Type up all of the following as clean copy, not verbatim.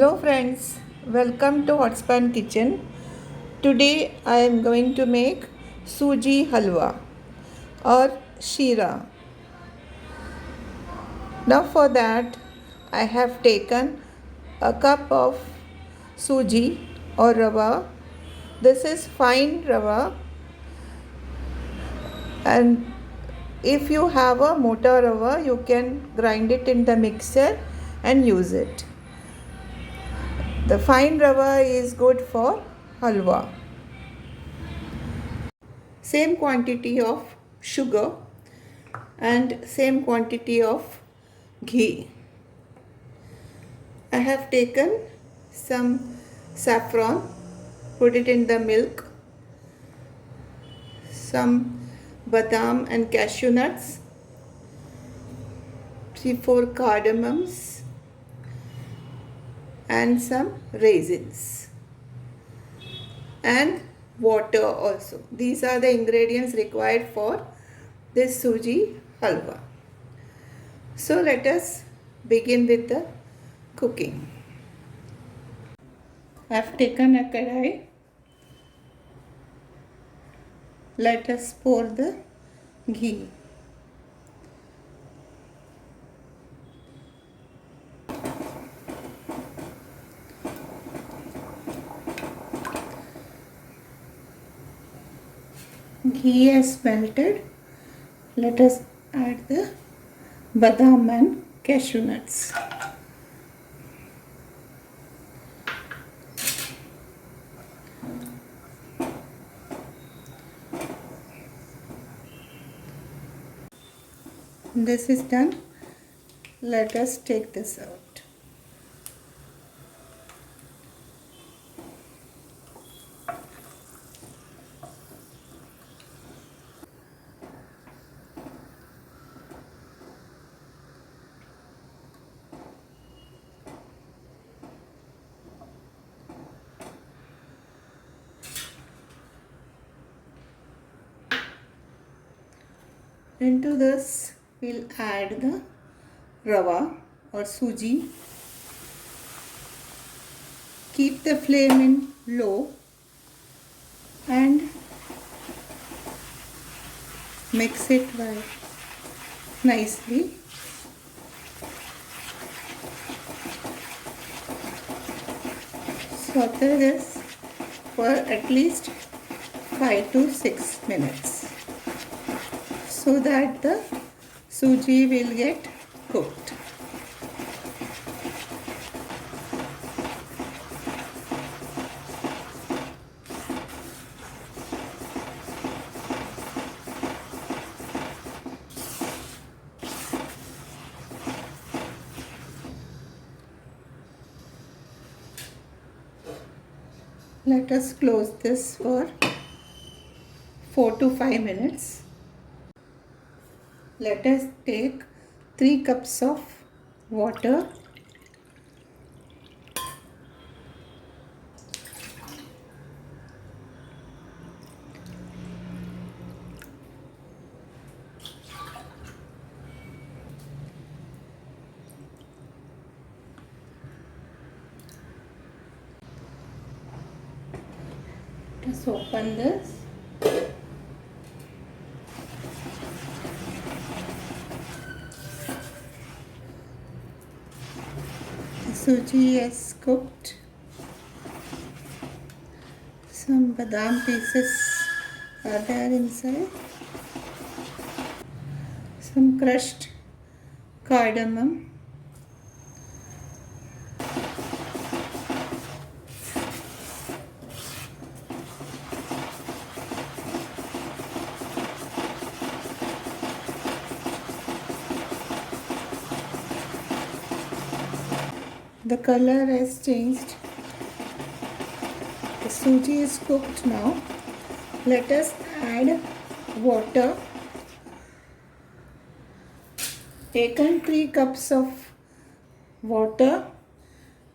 Hello friends, welcome to hotspankitchen. Today I am going to make SUJI HALWA or SHEERA. Now for that I have taken a cup of suji or rava. This is fine rava, and if you have a mota rava you can grind it in the mixer and use it. The fine rava is good for halwa. Same quantity of sugar and same quantity of ghee. I have taken some saffron, put it in the milk, some badam and cashew nuts, 3-4 cardamoms and some raisins and water also. These are the ingredients required for this suji halwa. So let us begin with the cooking. I have taken a kadai. Let us pour the ghee. Ghee has melted. Let us add the badam and cashew nuts. This is done. Let us take this out. Into this we'll add the rava or suji. Keep the flame in low and mix it well nicely. Saute this for at least 5 to 6 minutes so that the suji will get cooked. Let us close this for 4 to 5 minutes. Let us take 3 cups of water. Just open this. The suji is cooked. Some badam pieces are there inside. Some crushed cardamom. The color has changed. The suji is cooked now. Let us add water. Taken 3 cups of water.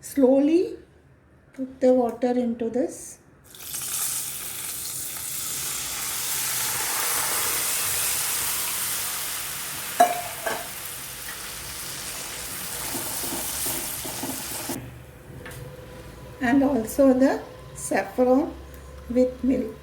Slowly put the water into this. and also the saffron with milk.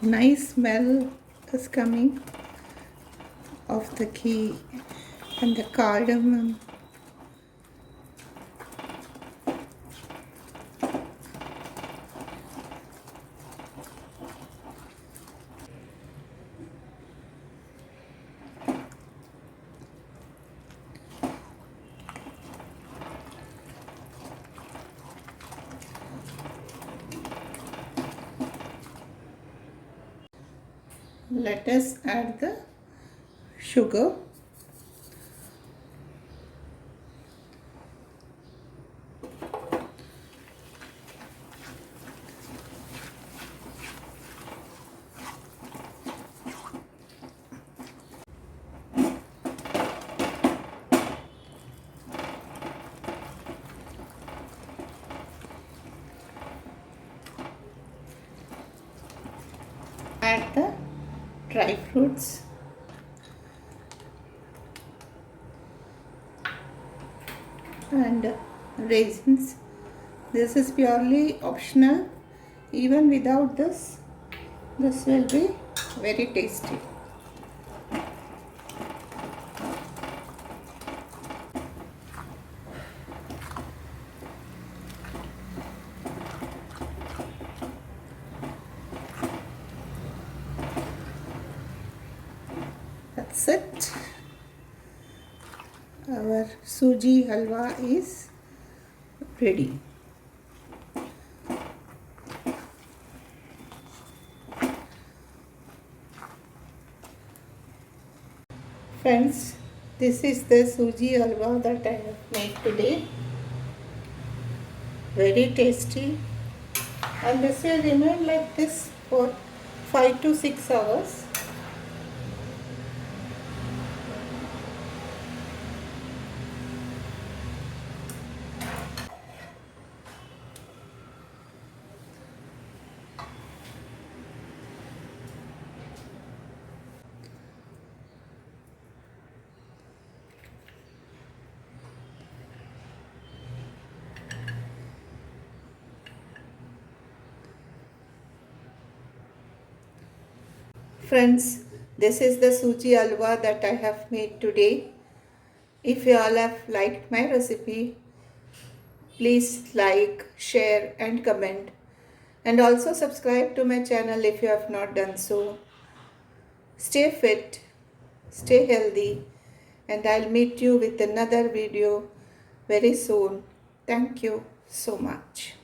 Nice smell is coming of the ghee and the cardamom. Let us add the sugar. Add the dry fruits and raisins. This is purely optional. Even without this will be very tasty. That's it. Our suji halwa is ready. Friends, this is the suji halwa that I have made today. Very tasty, and this will remain like this for 5 to 6 hours. Friends, this is the suji halwa that I have made today. If you all have liked my recipe, please like, share and comment, and also subscribe to my channel if you have not done so. Stay fit, stay healthy, and I'll meet you with another video very soon. Thank you so much.